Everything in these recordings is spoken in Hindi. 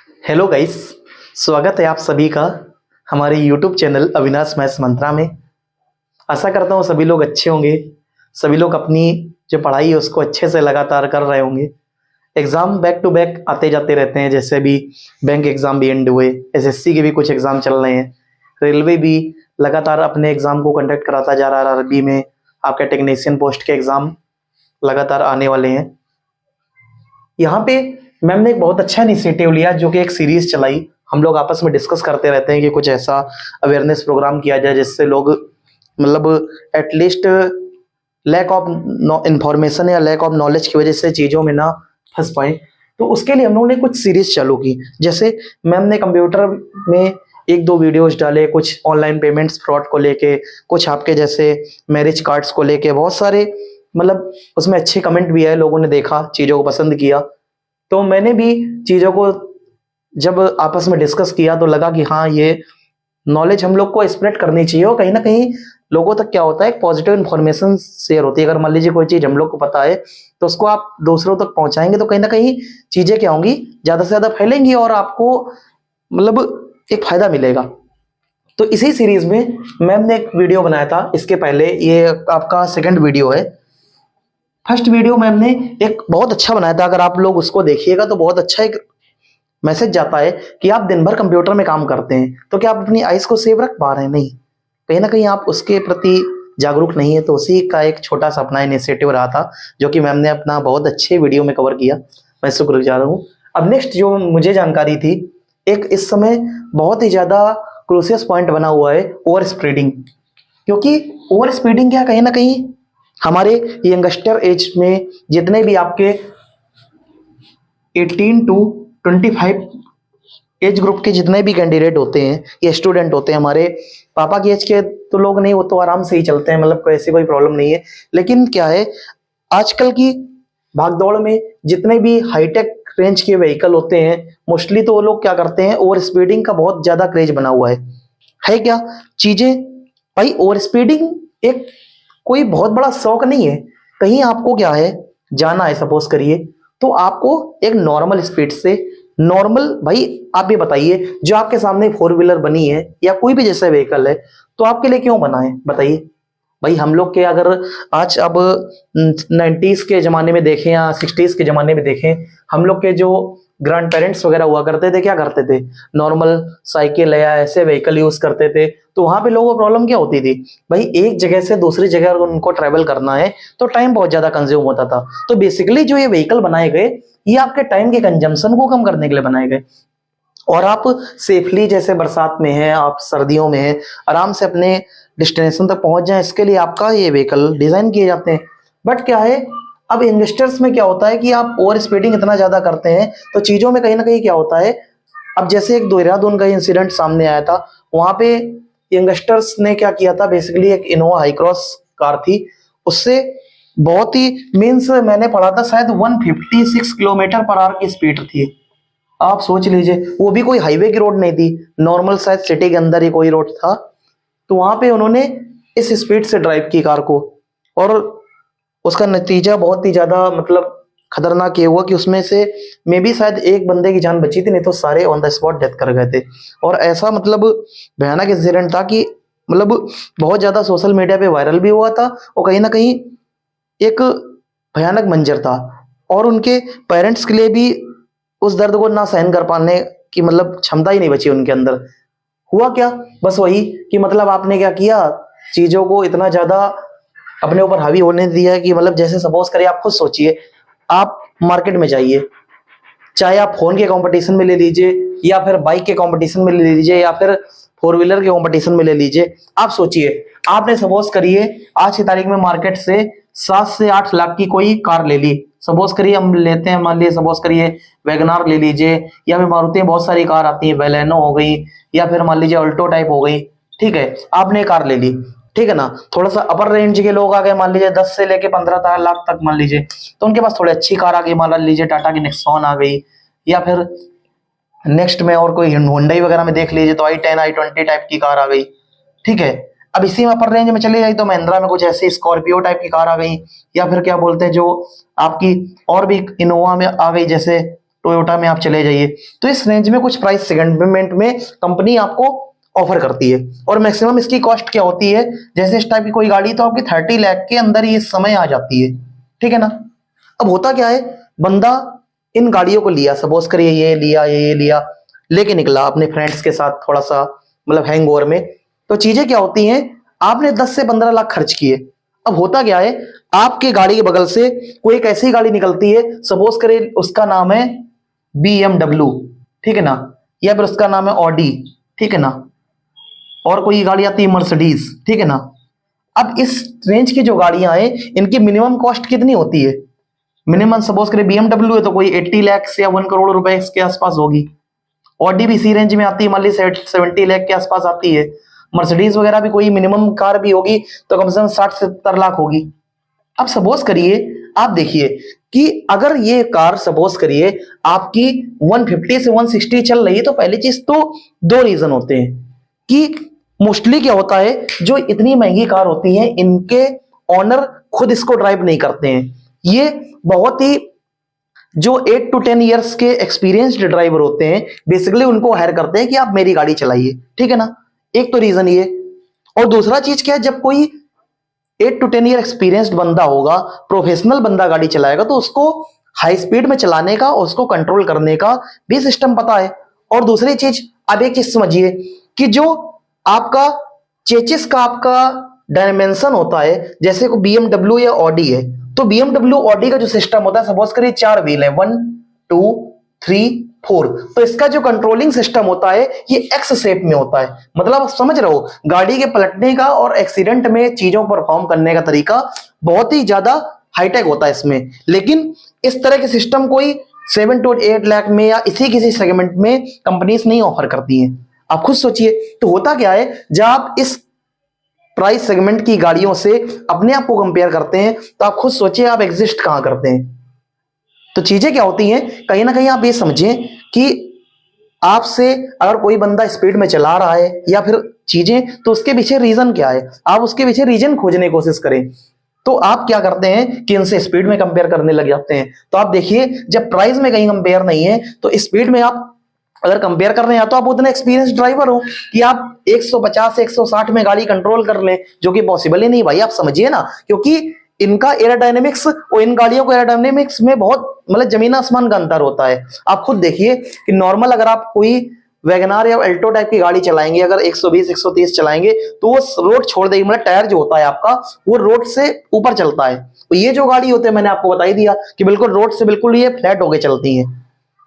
हेलो गाइस, स्वागत है आप सभी का हमारे यूट्यूब चैनल अविनाश मैथ्स मंत्रा में। आशा करता हूँ सभी लोग अच्छे होंगे। सभी लोग अपनी जो पढ़ाई है उसको अच्छे से लगातार कर रहे होंगे। एग्ज़ाम बैक टू बैक आते जाते रहते हैं, जैसे भी बैंक एग्ज़ाम भी एंड हुए, एसएससी के भी कुछ एग्ज़ाम चल रहे हैं, रेलवे भी लगातार अपने एग्ज़ाम को कंडक्ट कराता जा रहा है। आरआरबी में आपके टेक्नीशियन पोस्ट के एग्ज़ाम लगातार आने वाले हैं। यहाँ पे मैम ने एक बहुत अच्छा इनिशिएटिव लिया, जो कि एक सीरीज चलाई। हम लोग आपस में डिस्कस करते रहते हैं कि कुछ ऐसा अवेयरनेस प्रोग्राम किया जाए जिससे लोग मतलब एटलीस्ट लैक ऑफ इंफॉर्मेशन या लैक ऑफ नॉलेज की वजह से चीज़ों में ना फंस पाए। तो उसके लिए हम लोगों ने कुछ सीरीज चालू की। जैसे मैम ने कंप्यूटर में एक दो वीडियोस डाले, कुछ ऑनलाइन पेमेंट्स फ्रॉड को लेके, कुछ आपके जैसे मैरिज कार्ड्स को लेके, बहुत सारे मतलब उसमें अच्छे कमेंट भी आए, लोगों ने देखा, चीज़ों को पसंद किया। तो मैंने भी चीज़ों को जब आपस में डिस्कस किया तो लगा कि हाँ, ये नॉलेज हम लोग को स्प्रेड करनी चाहिए। और कहीं ना कहीं लोगों तक क्या होता है, एक पॉजिटिव इन्फॉर्मेशन शेयर होती है। अगर मान लीजिए कोई चीज़ हम लोग को पता है तो उसको आप दूसरों तक पहुंचाएंगे तो कहीं ना कहीं चीज़ें क्या होंगी, ज़्यादा से ज़्यादा फैलेंगी और आपको मतलब एक फायदा मिलेगा। तो इसी सीरीज में मैम ने एक वीडियो बनाया था। इसके पहले ये आपका सेकंड वीडियो है। फर्स्ट वीडियो मैम ने एक बहुत अच्छा बनाया था। अगर आप लोग उसको देखिएगा तो बहुत अच्छा एक मैसेज जाता है कि आप दिन भर कंप्यूटर में काम करते हैं तो क्या आप अपनी आइज को सेव रख पा रहे हैं? नहीं, कहीं ना कहीं आप उसके प्रति जागरूक नहीं है। तो उसी का एक छोटा सा अपना इनिशिएटिव रहा था, जो कि मैम ने अपना बहुत अच्छे वीडियो में कवर किया। मैं शुक्रगुजार हूँ। अब नेक्स्ट जो मुझे जानकारी थी, एक इस समय बहुत ही ज्यादा क्रूशियस पॉइंट बना हुआ है, ओवर स्प्रेडिंग। क्योंकि ओवर स्प्रेडिंग क्या, कहीं ना कहीं हमारे यंगस्टर एज में जितने भी आपके 18 टू 25 एज ग्रुप के जितने भी कैंडिडेट होते हैं या स्टूडेंट होते हैं, हमारे पापा की एज के तो लोग नहीं, वो तो आराम से ही चलते हैं, मतलब कोई ऐसी कोई प्रॉब्लम नहीं है। लेकिन क्या है, आजकल की भागदौड़ में जितने भी हाईटेक रेंज के व्हीकल होते हैं, मोस्टली तो वो लोग क्या करते हैं, ओवर स्पीडिंग का बहुत ज्यादा क्रेज बना हुआ है क्या चीजें भाई। ओवर स्पीडिंग एक कोई बहुत बड़ा शौक नहीं है। कहीं आपको क्या है, जाना है सपोज करिए, तो आपको एक नॉर्मल स्पीड से, नॉर्मल भाई आप ये बताइए, जो आपके सामने फोर व्हीलर बनी है या कोई भी जैसा व्हीकल है, तो आपके लिए क्यों बना है बताइए भाई। हम लोग के अगर आज अब 90s के जमाने में देखें या 60s के जमाने में देखें, हम लोग के जो ग्रैंड पेरेंट्स वगैरह हुआ करते थे, क्या करते थे, नॉर्मल साइकिल या ऐसे व्हीकल यूज करते थे। तो वहां पे लोगों को प्रॉब्लम क्या होती थी भाई, एक जगह से दूसरी जगह अगर उनको ट्रेवल करना है तो टाइम बहुत ज्यादा कंज्यूम होता था। तो बेसिकली जो ये व्हीकल बनाए गए, ये आपके टाइम के कंजम्पशन को कम करने के लिए बनाए गए। और आप सेफली, जैसे बरसात में है, आप सर्दियों में है, आराम से अपने डेस्टिनेशन तक पहुंच जाए, इसके लिए आपका ये व्हीकल डिजाइन किए जाते हैं। बट क्या है, अब यंगस्टर्स में क्या होता है कि आप ओवर स्पीडिंग इतना ज्यादा करते हैं तो चीजों में कहीं ना कहीं क्या होता है। अब जैसे एक देहरादून का इंसिडेंट सामने आया था, वहां पे यंगस्टर्स ने क्या किया था, बेसिकली एक इनोवा हाई क्रॉस कार थी, उससे बहुत ही मीन्स मैंने पढ़ा था शायद 156 किलोमीटर पर आवर की स्पीड थी। आप सोच लीजिए, वो भी कोई हाईवे की रोड नहीं थी, नॉर्मल शायद सिटी के अंदर ही कोई रोड था। तो वहां पे उन्होंने इस स्पीड से ड्राइव की कार को, और उसका नतीजा बहुत ही ज्यादा मतलब खतरनाक ये हुआ कि उसमें से मे भी शायद एक बंदे की जान बची थी, नहीं तो सारे ऑन द स्पॉट डेथ कर गए थे। और ऐसा मतलब भयानक इंसिडेंट था कि मतलब बहुत ज्यादा सोशल मीडिया पे वायरल भी हुआ था, और कहीं ना कहीं एक भयानक मंजर था। और उनके पेरेंट्स के लिए भी उस दर्द को ना सहन कर पाने की मतलब क्षमता ही नहीं बची उनके अंदर। हुआ क्या, बस वही कि मतलब आपने क्या किया, चीजों को इतना ज्यादा अपने ऊपर हावी होने दिया कि मतलब जैसे सपोज करिए, आप खुद सोचिए, आप मार्केट में जाइए, चाहे आप फोन के कंपटीशन में ले लीजिए या फिर बाइक के कंपटीशन में ले लीजिए या फिर फोर व्हीलर के कंपटीशन में ले लीजिए। आप सोचिए, आपने सपोज करिए आज की तारीख में मार्केट से 7 से 8 लाख की कोई कार ले ली। सपोज करिए हम लेते हैं, मान लीजिए सपोज करिए वैगनार ले लीजिए, या फिर मारुति में बहुत सारी कार आती है, बेलेनो हो गई, या फिर मान लीजिए अल्टो टाइप हो गई। ठीक है, आपने कार ले ली, ठीक है ना। थोड़ा सा अपर रेंज के लोग आ गए, मान लीजिए 10 से लेके 15 लाख तक मान लीजिए, तो उनके पास थोड़ी अच्छी कार आ गई, मान लीजिए टाटा की नेक्सॉन आ गई, या फिर नेक्स्ट में और कोई हुंडई वगैरह में देख लीजिए तो i10 i20 टाइप की कार आ गई। ठीक है, अब इसी में अपर रेंज में चले जाए तो महिंद्रा में कुछ ऐसी स्कॉर्पियो टाइप की कार आ गई, या फिर क्या बोलते हैं जो आपकी और भी इनोवा में आ गई, जैसे टोयोटा में आप चले जाइए, तो इस रेंज में कुछ प्राइस सेगमेंट में कंपनी आपको ऑफर करती है। और मैक्सिमम इसकी कॉस्ट क्या होती है, जैसे इस टाइप की कोई गाड़ी तो आपकी 30 लाख के अंदर ये समय आ जाती है, ठीक है ना। अब होता क्या है, बंदा इन गाड़ियों को लिया, सपोज करिए ये लिया, लेके निकला अपने फ्रेंड्स के साथ थोड़ा सा मतलब हैंगओवर में, तो चीजें क्या होती हैं, आपने 10 से 15 लाख खर्च किए। अब होता क्या है, आपके गाड़ी के बगल से कोई एक ऐसी गाड़ी निकलती है, सपोज करिए उसका नाम है BMW, ठीक है ना, या फिर उसका नाम है ऑडी, ठीक है ना, और कोई गाड़ी आती है मर्सिडीज, ठीक है ना। अब इस रेंज की जो गाड़ियां हैं इनकी मिनिमम कॉस्ट कितनी होती है, मिनिमम सपोज करें BMW है तो कोई 80 लाख या 1 करोड़ रुपए के आसपास होगी। ऑडी भी इसी रेंज में आती है, मान ली 70 लाख के आसपास आती है। मर्सिडीज वगैरह भी कोई मिनिमम कार भी होगी तो कम से कम 60 से 70 लाख होगी। अब सपोज करिए, आप देखिए कि अगर ये कार सपोज करिए आपकी 150 से 160 चल रही है, तो पहली चीज तो दो रीजन होते हैं कि मोस्टली क्या होता है, जो इतनी महंगी कार होती है इनके ऑनर खुद इसको ड्राइव नहीं करते हैं। ये बहुत ही जो 8 to 10 ईयर्स के एक्सपीरियंस्ड ड्राइवर होते हैं, बेसिकली उनको हायर करते हैं कि आप मेरी गाड़ी चलाइए, ठीक है ना। एक तो रीजन ये, और दूसरा चीज क्या है, जब कोई 8 to 10 ईयर एक्सपीरियंस्ड बंदा होगा, प्रोफेशनल बंदा गाड़ी चलाएगा, तो उसको हाई स्पीड में चलाने का और उसको कंट्रोल करने का भी सिस्टम पता है। और दूसरी चीज, अब एक चीज समझिए कि जो आपका चेचिस का आपका डायमेंशन होता है, जैसे को BMW या ऑडी है, तो BMW ऑडी का जो सिस्टम होता है, सपोज करिए 4 व्हील है, 1 2 3 4, तो इसका जो कंट्रोलिंग सिस्टम होता है ये एक्स शेप में होता है। मतलब आप समझ रहे हो, गाड़ी के पलटने का और एक्सीडेंट में चीजों को परफॉर्म करने का तरीका बहुत ही ज्यादा हाईटेक होता है इसमें। लेकिन इस तरह के सिस्टम कोई 7 to 8 लाख में या इसी किसी सेगमेंट में कंपनीज नहीं ऑफर करती हैं। आप खुद सोचिए, तो होता क्या है, जब आप इस प्राइस सेगमेंट की गाड़ियों से अपने आप को कंपेयर करते हैं, तो आप खुद सोचिए आप एग्जिस्ट कहां करते हैं। तो चीजें क्या होती हैं, कहीं ना कहीं आप ये समझें कि आपसे अगर कोई बंदा स्पीड में चला रहा है या फिर चीजें, तो उसके पीछे रीजन क्या है, आप उसके पीछे रीजन खोजने की कोशिश करें। तो आप क्या करते हैं कि इनसे स्पीड में कंपेयर करने लग जाते हैं। तो आप देखिए, जब प्राइस में कहीं कंपेयर नहीं है, तो स्पीड में आप अगर कंपेयर कर रहे हैं, तो आप उतने एक्सपीरियंस ड्राइवर हो कि आप 150 से 160 में गाड़ी कंट्रोल कर लें, जो कि पॉसिबल ही नहीं भाई, आप समझिए ना। क्योंकि इनका एरोडायनेमिक्स और इन गाड़ियों को एरोडायनेमिक्स में बहुत मतलब जमीन आसमान का अंतर होता है। आप खुद देखिए कि नॉर्मल अगर आप कोई वैगनार या अल्टो टाइप की गाड़ी चलाएंगे, अगर 120 130 चलाएंगे, तो वो रोड छोड़ देगी, मतलब टायर जो होता है आपका वो रोड से ऊपर चलता है। तो ये जो गाड़ी होती है, मैंने आपको बता ही दिया कि बिल्कुल रोड से बिल्कुल ये फ्लैट होके चलती है।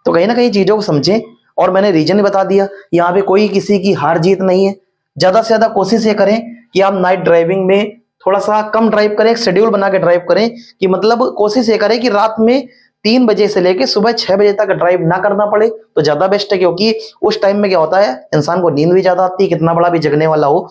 तो कहीं ना कहीं चीजों को समझें, और मैंने रीजन बता दिया। यहाँ पे कोई किसी की हार जीत नहीं है। ज्यादा से ज्यादा कोशिश ये करें कि आप नाइट ड्राइविंग में थोड़ा सा कम ड्राइव करें, एक शेड्यूल बना के ड्राइव करें, कि मतलब कोशिश ये करें कि रात में 3 बजे से लेके सुबह 6 बजे तक ड्राइव ना करना पड़े, तो ज्यादा बेस्ट है। क्योंकि उस टाइम में क्या होता है, इंसान को नींद भी ज्यादा आती है, कितना बड़ा भी जगने वाला हो।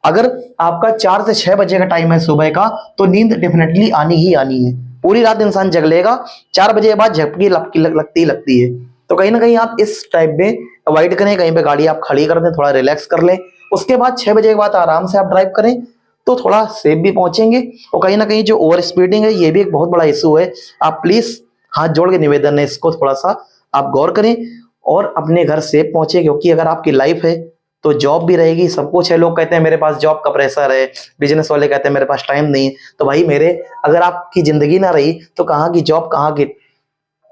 अगर आपका 4 से 6 बजे का टाइम है सुबह का, तो नींद डेफिनेटली आनी ही आनी है। पूरी रात इंसान जग लेगा, 4 बजे के बाद झपकी लगती है। तो कहीं ना कहीं आप इस टाइप में अवॉइड करें, कहीं पे गाड़ी आप खड़ी कर दें, थोड़ा रिलैक्स कर लें, उसके बाद 6 बजे के बाद आराम से आप ड्राइव करें, तो थोड़ा सेफ भी पहुंचेंगे। और कहीं ना कहीं जो ओवर स्पीडिंग है, ये भी एक बहुत बड़ा इशू है। आप प्लीज हाथ जोड़ के निवेदन है, इसको थोड़ा सा आप गौर करें और अपने घर सेफ पहुंचे। क्योंकि अगर आपकी लाइफ है तो जॉब भी रहेगी, सब कुछ है। लोग कहते हैं मेरे पास जॉब का प्रेशर है, बिजनेस वाले कहते हैं मेरे पास टाइम नहीं है। तो भाई मेरे, अगर आपकी जिंदगी ना रही तो कहाँ की जॉब, कहाँ की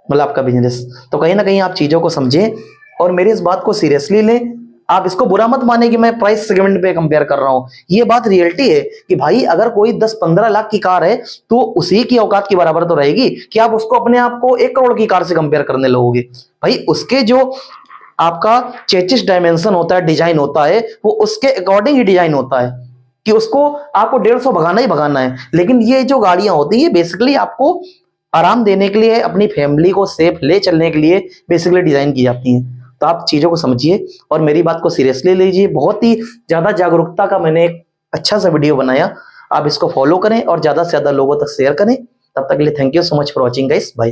मतलब आपका बिजनेस। तो कहीं ना कहीं आप चीजों को समझें और मेरी इस बात को सीरियसली लें। आप इसको बुरा मत माने कि मैं प्राइस सेगमेंट पे कंपेयर कर रहा हूं। ये बात रियलिटी है कि भाई अगर कोई 10-15 लाख की कार है, तो उसी की औकात की बराबर तो रहेगी कि आप उसको अपने आप को 1 करोड़ की कार से कंपेयर करने लगोगे। भाई उसके जो आपका चेचिस डायमेंशन होता है, डिजाइन होता है, वो उसके अकॉर्डिंग ही डिजाइन होता है कि उसको आपको 150 भगाना ही भगाना है। लेकिन ये जो गाड़ियां होती है बेसिकली आपको आराम देने के लिए, अपनी फैमिली को सेफ ले चलने के लिए बेसिकली डिजाइन की जाती हैं। तो आप चीजों को समझिए और मेरी बात को सीरियसली लीजिए। बहुत ही ज्यादा जागरूकता का मैंने एक अच्छा सा वीडियो बनाया, आप इसको फॉलो करें और ज्यादा से ज्यादा लोगों तक शेयर करें। तब तक के लिए thank you so much for watching guys, bye.